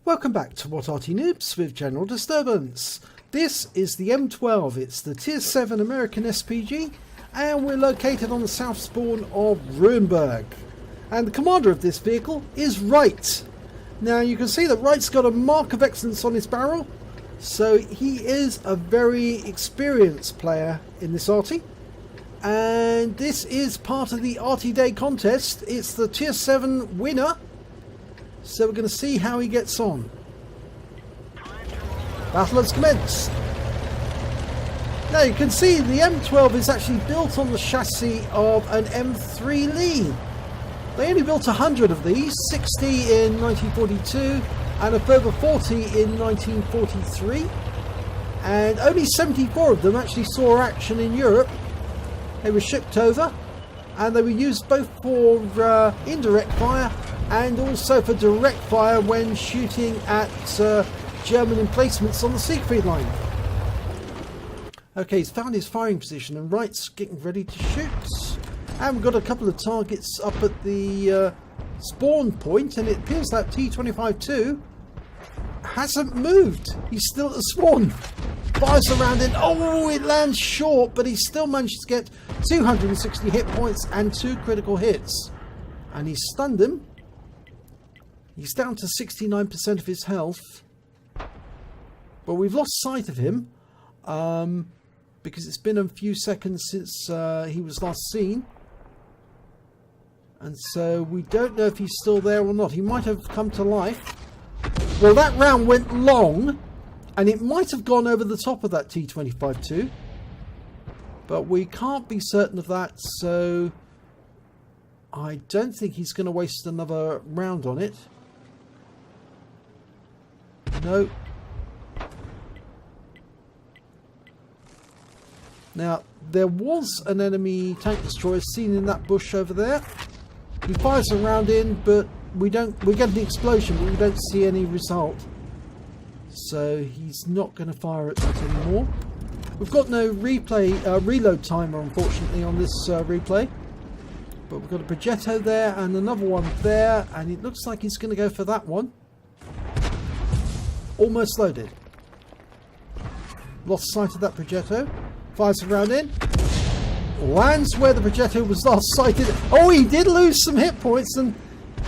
Welcome back to What Arty Noobs with General Disturbance. This is the M12, it's the Tier 7 American SPG, and we're located on the south spawn of Ruinberg. And the commander of this vehicle is Reight. Now you can see that Reight's got a mark of excellence on his barrel, so he is a very experienced player in this Arty. And this is part of the Arty Day contest. It's the Tier 7 winner. So we're going to see how he gets on. Battle has commenced. Now you can see the M12 is actually built on the chassis of an M3 Lee. They only built 100 of these, 60 in 1942 and a further 40 in 1943. And only 74 of them actually saw action in Europe. They were shipped over and they were used both for indirect fire and also for direct fire when shooting at German emplacements on the Siegfried line. Okay, he's found his firing position and Wright's getting ready to shoot. And we've got a couple of targets up at the spawn point, and it appears that T-25-2 hasn't moved. He's still at the spawn. Fires around it. Oh, it lands short, but he still managed to get 260 hit points and 2 critical hits. And he stunned him. He's down to 69% of his health. But we've lost sight of him because it's been a few seconds since he was last seen. And so we don't know if he's still there or not. He might have come to life. Well, that round went long, and it might have gone over the top of that T-25-2. But we can't be certain of that, so I don't think he's going to waste another round on it. No. Now, there was an enemy tank destroyer seen in that bush over there. He fires a round in, but we get an explosion, but we don't see any result. So he's not going to fire at that anymore. We've got no reload timer, unfortunately, on this replay. But we've got a Progetto there and another one there, and it looks like he's going to go for that one. Almost loaded. Lost sight of that Progetto. Fires a round in. Lands where the Progetto was last sighted. Oh, he did lose some hit points, and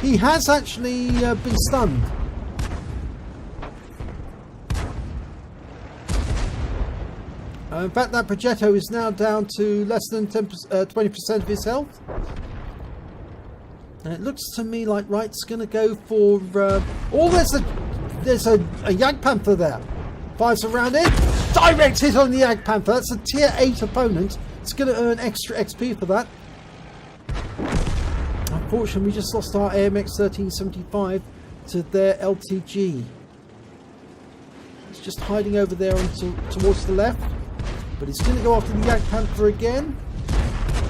he has actually been stunned. In fact, that Progetto is now down to less than 20% of his health. And it looks to me like Wright's going to go for... oh, there's a Jagdpanther there. Fires around in. Direct hit on the Jagdpanther. That's a tier 8 opponent. It's going to earn extra XP for that. Unfortunately, we just lost our AMX 1375 to their LTG. It's just hiding over there towards the left. But he's going to go after the Jagdpanther again.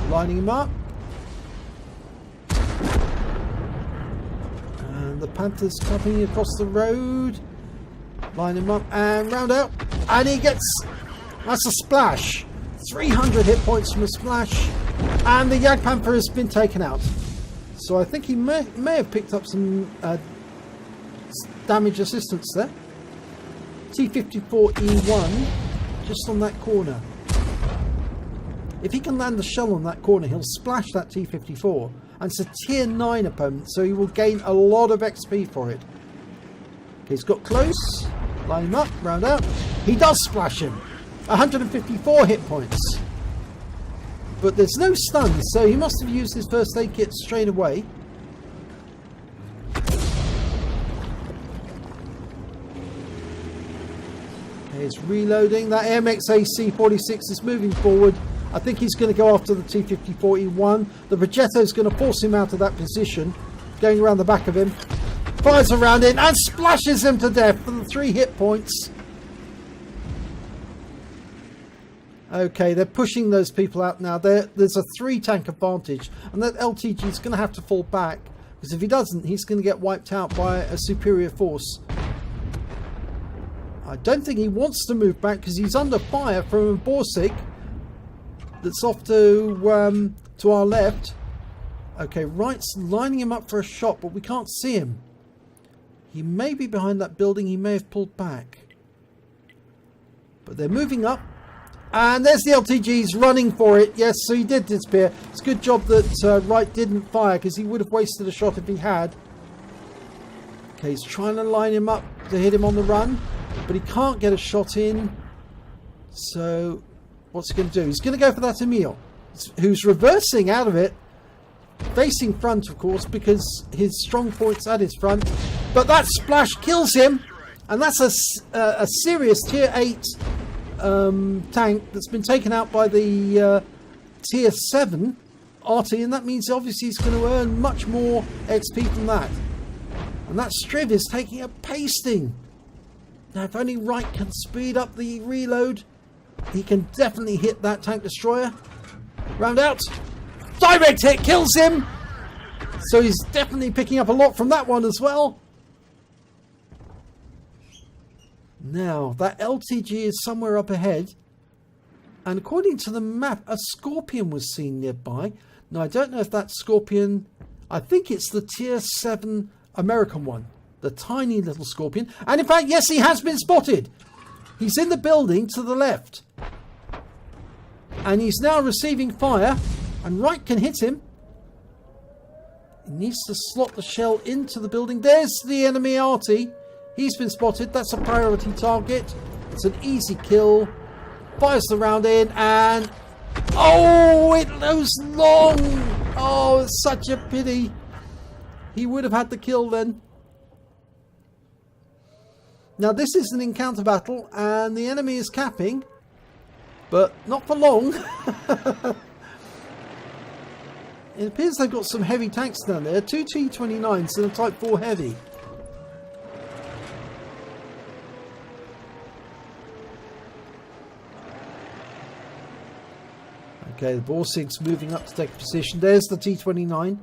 Lining him up. And the Panther's coming across the road. Line him up and round out. And he gets... that's a splash. 300 hit points from a splash. And the Jagdpanther has been taken out. So I think he may have picked up some damage assistance there. T-54E1 just on that corner. If he can land the shell on that corner, he'll splash that T-54. And it's a tier 9 opponent, so he will gain a lot of XP for it. Okay, he's got close. Line him up, round out. He does splash him. 154 hit points. But there's no stun, so he must have used his first aid kit straight away. Okay, he's reloading. That MX AC-46 is moving forward. I think he's going to go after the T-54E1. The Progetto is going to force him out of that position. Going around the back of him. Fires around in and splashes him to death for the 3 hit points. Okay, they're pushing those people out now. There's a 3 tank advantage, and that LTG is going to have to fall back, because if he doesn't, he's going to get wiped out by a superior force. I don't think he wants to move back because he's under fire from a Borsig that's off to our left. Okay, Wright's lining him up for a shot, but we can't see him. He may be behind that building. He may have pulled back. But they're moving up. And there's the LTGs running for it. Yes, so he did disappear. It's a good job that Wright didn't fire, because he would have wasted a shot if he had. Okay, he's trying to line him up to hit him on the run. But he can't get a shot in. So what's he going to do? He's going to go for that Emil, who's reversing out of it. Facing front, of course, because his strong point's at his front. But that splash kills him. And that's a serious tier 8 tank that's been taken out by the tier 7 Arty. And that means obviously he's going to earn much more XP from that. And that Striv is taking a pasting. Now, if only Wright can speed up the reload, he can definitely hit that tank destroyer. Round out. Direct hit kills him. So he's definitely picking up a lot from that one as well. Now, that LTG is somewhere up ahead. And according to the map, a Scorpion was seen nearby. Now, I don't know if that Scorpion... I think it's the tier 7 American one. The tiny little Scorpion. And in fact, yes, he has been spotted. He's in the building to the left. And he's now receiving fire. And Wright can hit him. He needs to slot the shell into the building. There's the enemy Arty. He's been spotted. That's a priority target. It's an easy kill. Fires the round in and... oh, it goes long. Oh, it's such a pity. He would have had the kill then. Now, this is an encounter battle and the enemy is capping. But not for long. It appears they've got some heavy tanks down there. 2 T-29s and a Type 4 heavy. Okay, the Borsig's moving up to take a position. There's the T-29.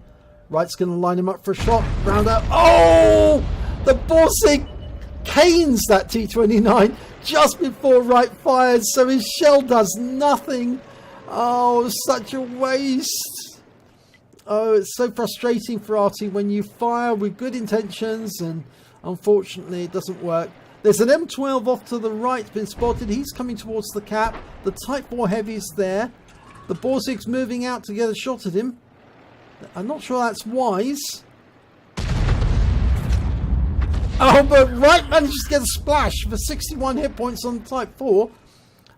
Wright's going to line him up for a shot. Round out. Oh! The Borsig canes that T-29 just before Wright fires, so his shell does nothing. Oh, such a waste. Oh, it's so frustrating for Arty when you fire with good intentions and unfortunately it doesn't work. There's an M12 off to the right, been spotted. He's coming towards the cap. The Type 4 heavy is there. The Borsig's moving out to get a shot at him. I'm not sure that's wise. Oh, but Wright manages to get a splash for 61 hit points on the Type 4.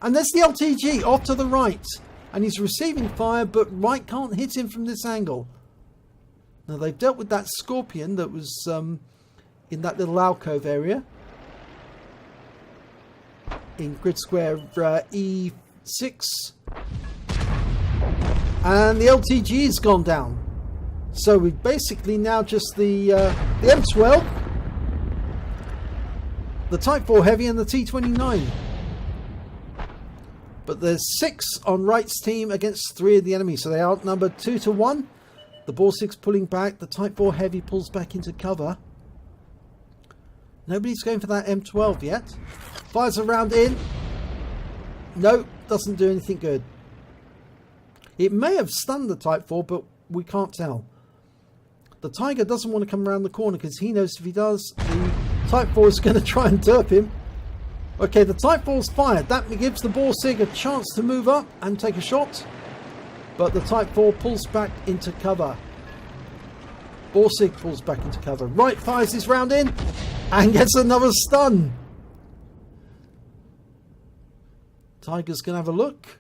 And there's the LTG off to the right. And he's receiving fire, but Wright can't hit him from this angle. Now, they've dealt with that Scorpion that was in that little alcove area. In grid square E6. And the LTG's gone down. So we've basically now just the M12, the Type 4 heavy and the T-29. But there's 6 on Wright's team against 3 of the enemy. So they are outnumbered 2-1. The Borsig's pulling back. The Type 4 heavy pulls back into cover. Nobody's going for that M12 yet. Fires a round in. No, doesn't do anything good. It may have stunned the Type 4, but we can't tell. The Tiger doesn't want to come around the corner because he knows if he does, the Type 4 is going to try and derp him. Okay, the Type 4's fired. That gives the Borsig a chance to move up and take a shot. But the Type 4 pulls back into cover. Borsig pulls back into cover. Wright fires his round in and gets another stun. Tiger's going to have a look.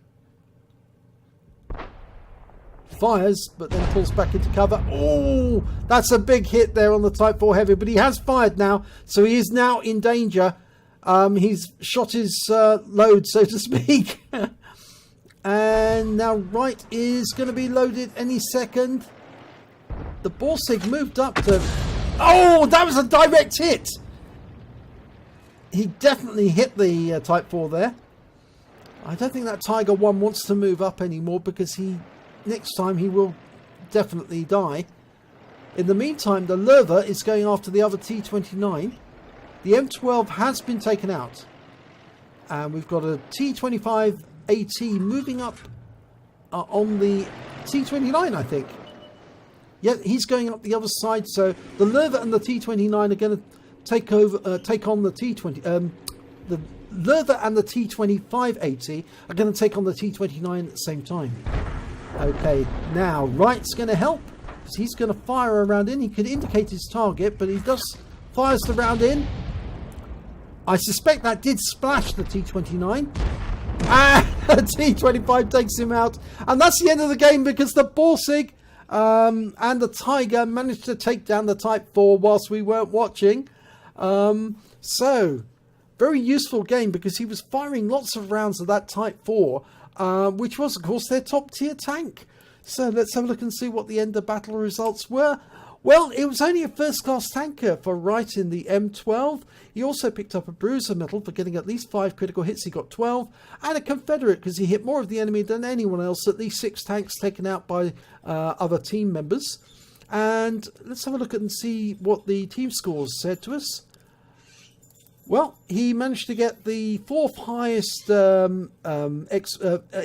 Fires, but then pulls back into cover. Oh, that's a big hit there on the Type 4 heavy. But he has fired now, so he is now in danger. He's shot his load, so to speak. And now Wright is going to be loaded any second. The Borsig moved up to... oh, that was a direct hit. He definitely hit the Type 4 there. I don't think that Tiger 1 wants to move up anymore because next time he will definitely die. In the meantime, the Lerva is going after the other T-29. The M12 has been taken out. And we've got a T-25 AT moving up on the T-29, I think. Yeah, he's going up the other side. So the Lerva and the T-29 are going to take on the T20. The Lerther and the T2580 are going to take on the T29 at the same time. Okay, now Wright's going to help, because he's going to fire a round in. He could indicate his target, but he just fires the round in. I suspect that did splash the T29. And the T25 takes him out. And that's the end of the game, because the Borsig and the Tiger managed to take down the Type 4 whilst we weren't watching. So, very useful game, because he was firing lots of rounds of that Type 4, which was, of course, their top tier tank. So let's have a look and see what the end of battle results were. Well, it was only a first-class tanker for Wright in the M12. He also picked up a bruiser medal for getting at least 5 critical hits. He got 12. And a Confederate, because he hit more of the enemy than anyone else, at least 6 tanks taken out by other team members. And let's have a look and see what the team scores said to us. Well, he managed to get the 4th highest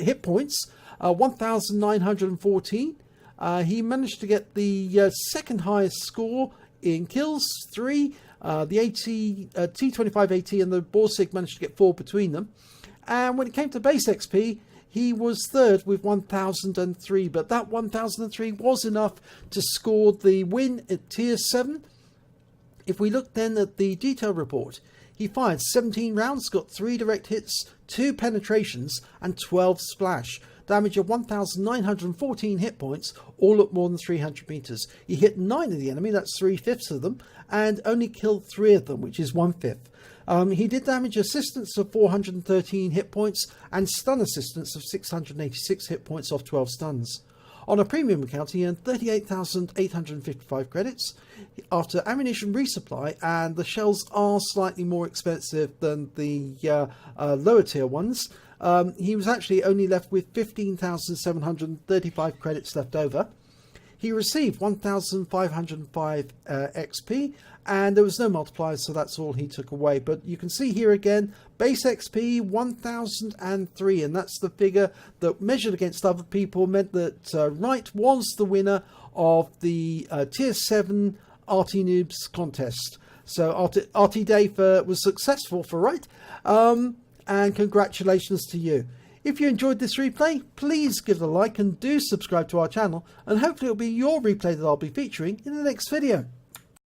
hit points, 1,914. He managed to get the 2nd highest score in kills, 3. The T2580 and the Borsig managed to get 4 between them. And when it came to base XP, he was 3rd with 1,003. But that 1,003 was enough to score the win at Tier 7. If we look then at the detail report, he fired 17 rounds, got 3 direct hits, 2 penetrations, and 12 splash. Damage of 1,914 hit points, all at more than 300 meters. He hit 9 of the enemy, that's 3/5 of them, and only killed 3 of them, which is 1/5. He did damage assistance of 413 hit points, and stun assistance of 686 hit points off 12 stuns. On a premium account, he earned 38,855 credits after ammunition resupply, and the shells are slightly more expensive than the lower tier ones. He was actually only left with 15,735 credits left over. He received 1,505 XP, and there was no multiplier, so that's all he took away. But you can see here again, base XP 1,003, and that's the figure that measured against other people meant that Wright was the winner of the Tier 7 Arty Noobs contest. So Arty Day was successful for Wright, and congratulations to you. If you enjoyed this replay, please give it a like and do subscribe to our channel, and hopefully it'll be your replay that I'll be featuring in the next video.